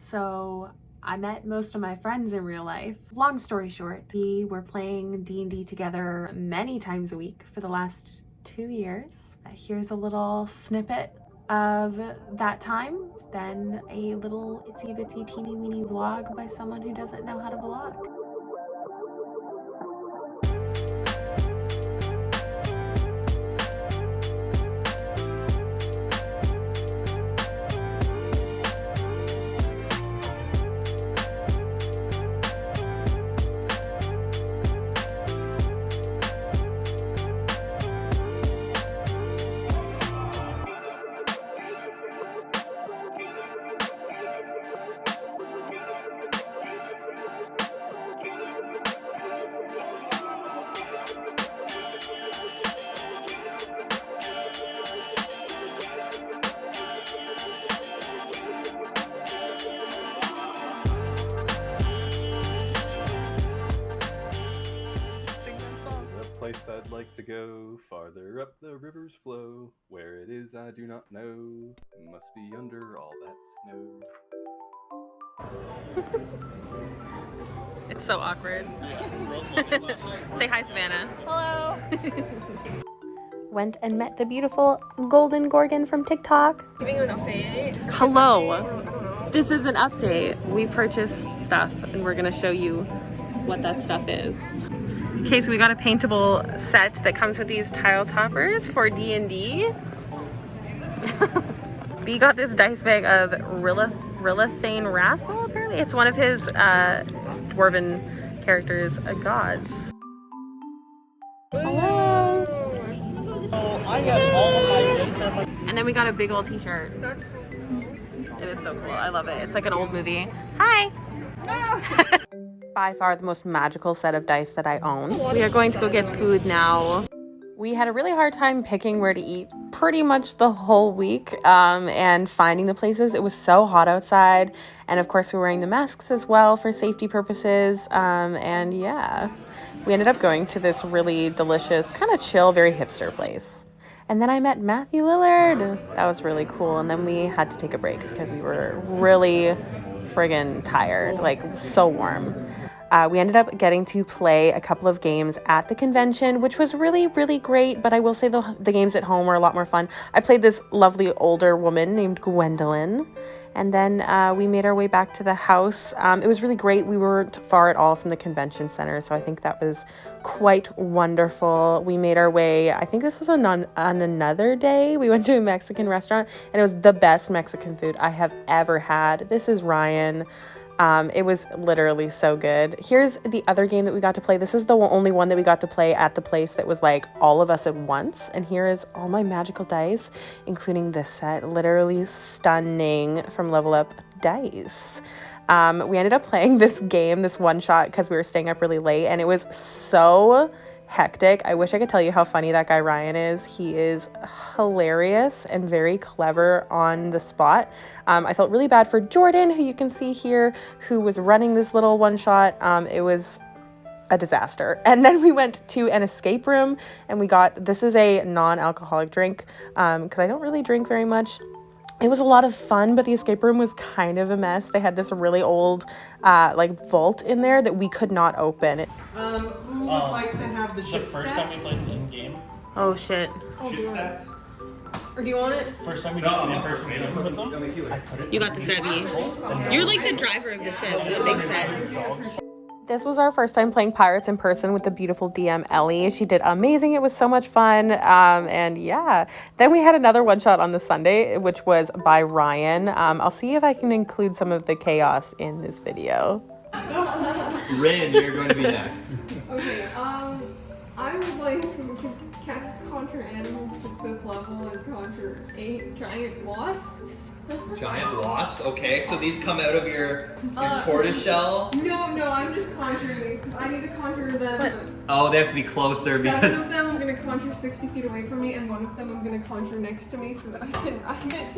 So I met most of my friends in real life. Long story short, we were playing D&D together many times a week for the last 2 years. Here's a little snippet of that time, then a little itsy bitsy teeny weeny vlog by someone who doesn't know how to vlog. I'd like to go farther up the river's flow. Where it is I do not know. Must be under all that snow. It's so awkward. Say hi, Savannah. Hello. Went and met the beautiful Golden Gorgon from TikTok. Giving you an update. Hello. This is an update. We purchased stuff and we're gonna show you what that stuff is. Okay, so we got a paintable set that comes with these tile toppers for D&D. B got this dice bag of Rillathane Raffle, apparently. It's one of his dwarven characters, gods. Hello! I got all of my... And then we got a big old t-shirt. That's so cool. It is so cool. I love it. It's like an old movie. Hi! By far the most magical set of dice that I own. We are going to go get food now. We had a really hard time picking where to eat pretty much the whole week and finding the places. It was so hot outside. And of course we're wearing the masks as well for safety purposes. And yeah, we ended up going to this really delicious, kind of chill, very hipster place. And then I met Matthew Lillard. That was really cool. And then we had to take a break because we were really friggin' tired, like so warm. We ended up getting to play a couple of games at the convention, which was really, really great. But I will say the games at home were a lot more fun. I played this lovely older woman named Gwendolyn. And then we made our way back to the house. It was really great. We weren't far at all from the convention center, so I think that was quite wonderful. We made our way, I think this was on another day. We went to a Mexican restaurant, and it was the best Mexican food I have ever had. This is Ryan. It was literally so good. Here's the other game that we got to play. This is the only one that we got to play at the place that was like all of us at once. And here is all my magical dice, including this set. Literally stunning from Level Up Dice. We ended up playing this game, this one shot, because we were staying up really late, and it was so hectic. I wish I could tell you how funny that guy Ryan is. He is hilarious and very clever on the spot. I felt really bad for Jordan, who you can see here, who was running this little one shot. It was a disaster. And then we went to an escape room and we got, this is a non-alcoholic drink because I don't really drink very much. It was a lot of fun, but the escape room was kind of a mess. They had this really old, like, vault in there that we could not open. Who would like to have the shit first stats? time we played in game. Oh, shit. Shit stats. Or do you want it? First time we did an in-person meeting with them. I put it. You got the Sebi. You're like the driver of the ship, so it makes sense. This was our first time playing Pirates in person with the beautiful DM Ellie. She did amazing. It was so much fun. And yeah, then we had another one shot on the Sunday, which was by Ryan. I'll see if I can include some of the chaos in this video. Rin, you're going to be next. Okay, I would like to cast Conjure Animals at 5th level and conjure 8 giant wasps. Giant wasps? Okay, so these come out of your tortoise shell? No, I'm just conjuring these because I need to conjure them. Oh, they have to be closer 7 because... of them I'm going to conjure 60 feet away from me, and 1 of them I'm going to conjure next to me so that I can ride it.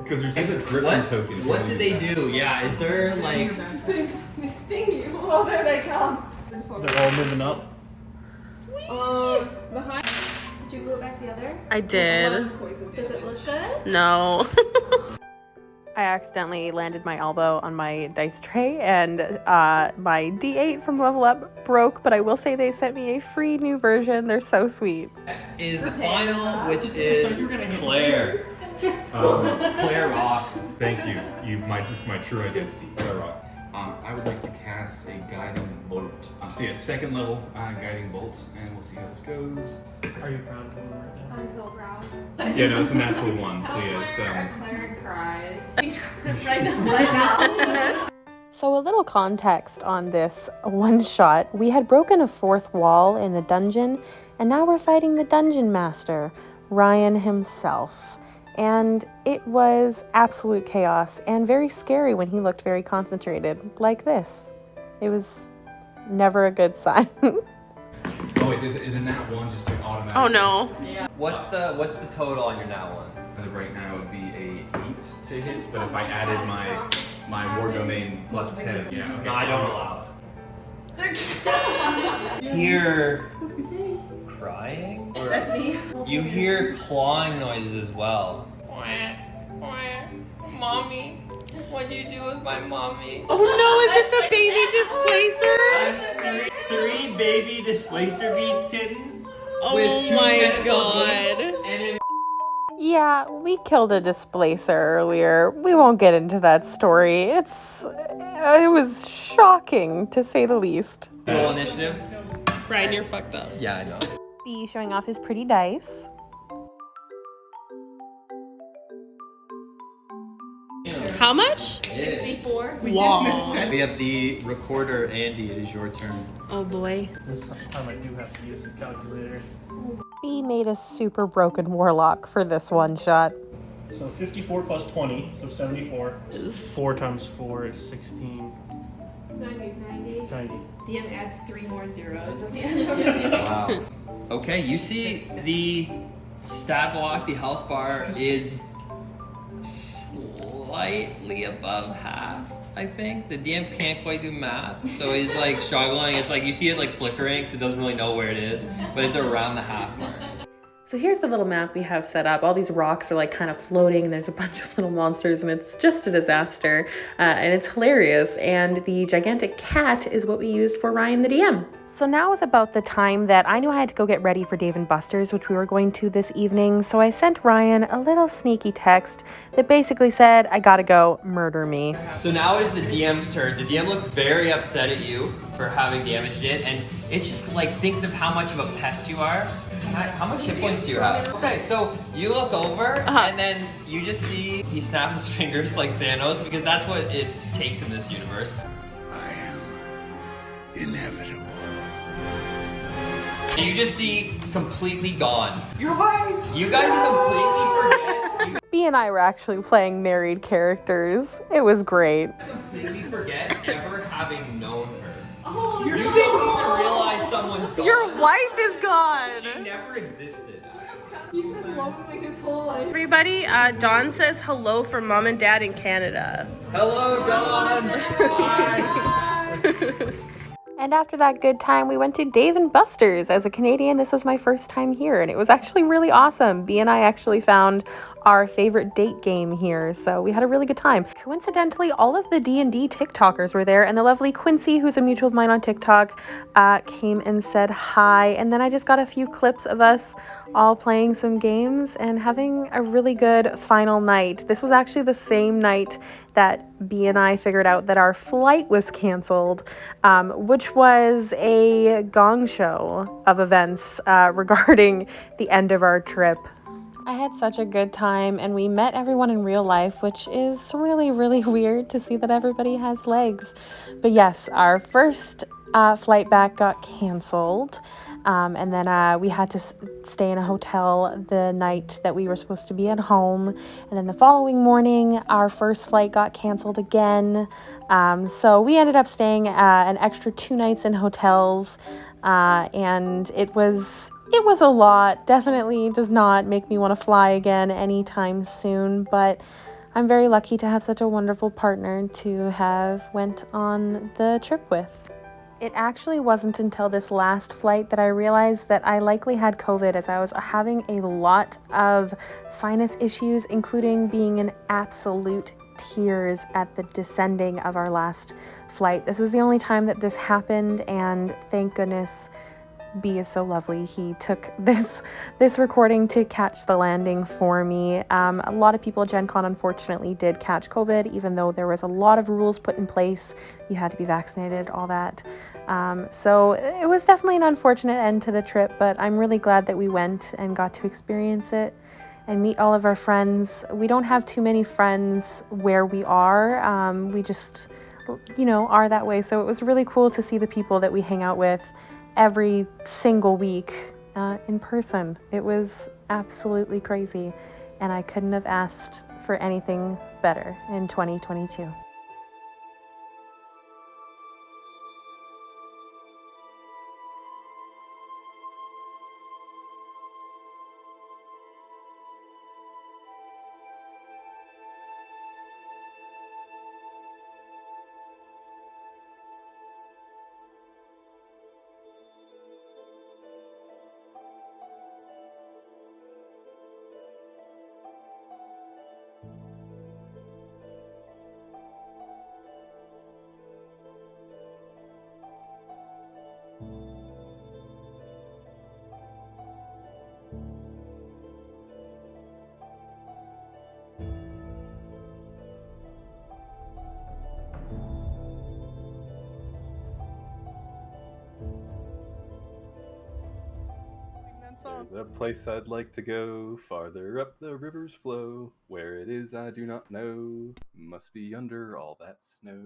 Because there's a griffin token. What do they do? Yeah, is there like... They sting you. Oh, there they come. They're all moving up. The high... Did you go back together? I did. Poison Does it look good? No. I accidentally landed my elbow on my dice tray and my D8 from Level Up broke, but I will say they sent me a free new version. They're so sweet. Next is the final, which is Claire. Claire Rock. Thank you. You've my true identity, Claire Rock. I would like to cast a guiding bolt. So yeah, second level guiding bolt, and we'll see how this goes. Are you proud of him right now? I'm so proud. Yeah, no, it's a natural one. So yeah, it's Claire cries. Right now. So a little context on this one shot. We had broken a fourth wall in a dungeon, and now we're fighting the dungeon master, Ryan himself. And it was absolute chaos and very scary when he looked very concentrated like this. It was never a good sign. Oh wait, isn't that one just an automatic? Oh no. Yeah. What's the total on your nat one? As of right now, it would be a 8 to hit, but if I added my war domain plus 10, yeah. Okay, No, I so don't allow it. Hear crying? Or That's me. you hear clawing noises as well. Mommy, what do you do with my mommy? Oh no, is it the baby displacer? Three baby displacer beast kittens. Oh With two my tentacle god. hooks and Yeah, we killed a displacer earlier. We won't get into that story. It was shocking to say the least. roll initiative. Brian, you're fucked up. Yeah, I know. B showing off his pretty dice. How much? 64. Wow. We have the recorder, Andy. It is your turn. Oh boy. This time I do have to use a calculator. B made a super broken warlock for this one shot. So 54 plus 20, so 74. 4 times 4 is 16. 90. 90. DM adds 3 more zeros at the end of it. Wow. Okay, you see the stat block, the health bar is slightly above half, I think. The DM can't quite do math, so he's like struggling. It's like you see it like flickering because it doesn't really know where it is, but it's around the half mark. So here's the little map we have set up. All these rocks are like kind of floating and there's a bunch of little monsters and it's just a disaster. And it's hilarious. And the gigantic cat is what we used for Ryan the DM. So now is about the time that I knew I had to go get ready for Dave & Buster's, which we were going to this evening. So I sent Ryan a little sneaky text that basically said, I gotta go, murder me. So now it is the DM's turn. The DM looks very upset at you for having damaged it, and it just like thinks of how much of a pest you are. How much hit points do you have? Okay, so you look over, and then you just see he snaps his fingers like Thanos, because that's what it takes in this universe. I am inevitable. And you just see completely gone. Your wife! You guys completely forget. B and I were actually playing married characters. It was great. Completely forget ever having known her. Oh, You no. didn't even realize someone's gone. Your wife is gone! She never existed, actually. He's been lonely his whole life. Everybody, Dawn says hello from Mom and Dad in Canada. Hello, Dawn! And after that good time, we went to Dave & Buster's. As a Canadian, this was my first time here, and it was actually really awesome. B and I actually found our favorite date game here, so we had a really good time. Coincidentally, all of the D&D TikTokers were there, and the lovely Quincy, who's a mutual of mine on TikTok, came and said hi, and then I just got a few clips of us all playing some games and having a really good final night. This was actually the same night that B and I figured out that our flight was canceled, which was a gong show of events regarding the end of our trip. I had such a good time, and we met everyone in real life, which is really, really weird to see that everybody has legs. But yes, our first flight back got canceled, and then we had to stay in a hotel the night that we were supposed to be at home, and then the following morning our first flight got canceled again, so we ended up staying an extra 2 nights in hotels, and it was a lot. Definitely does not make me want to fly again anytime soon, but I'm very lucky to have such a wonderful partner to have went on the trip with. It actually wasn't until this last flight that I realized that I likely had COVID, as I was having a lot of sinus issues, including being in absolute tears at the descending of our last flight. This is the only time that this happened, and thank goodness B is so lovely. He took this recording to catch the landing for me. A lot of people at GenCon unfortunately did catch COVID, even though there was a lot of rules put in place. You had to be vaccinated, all that. So it was definitely an unfortunate end to the trip, but I'm really glad that we went and got to experience it and meet all of our friends. We don't have too many friends where we are. We just, are that way. So it was really cool to see the people that we hang out with every single week in person. It was absolutely crazy, and I couldn't have asked for anything better in 2022. The place I'd like to go, farther up the river's flow. Where it is I do not know, must be under all that snow.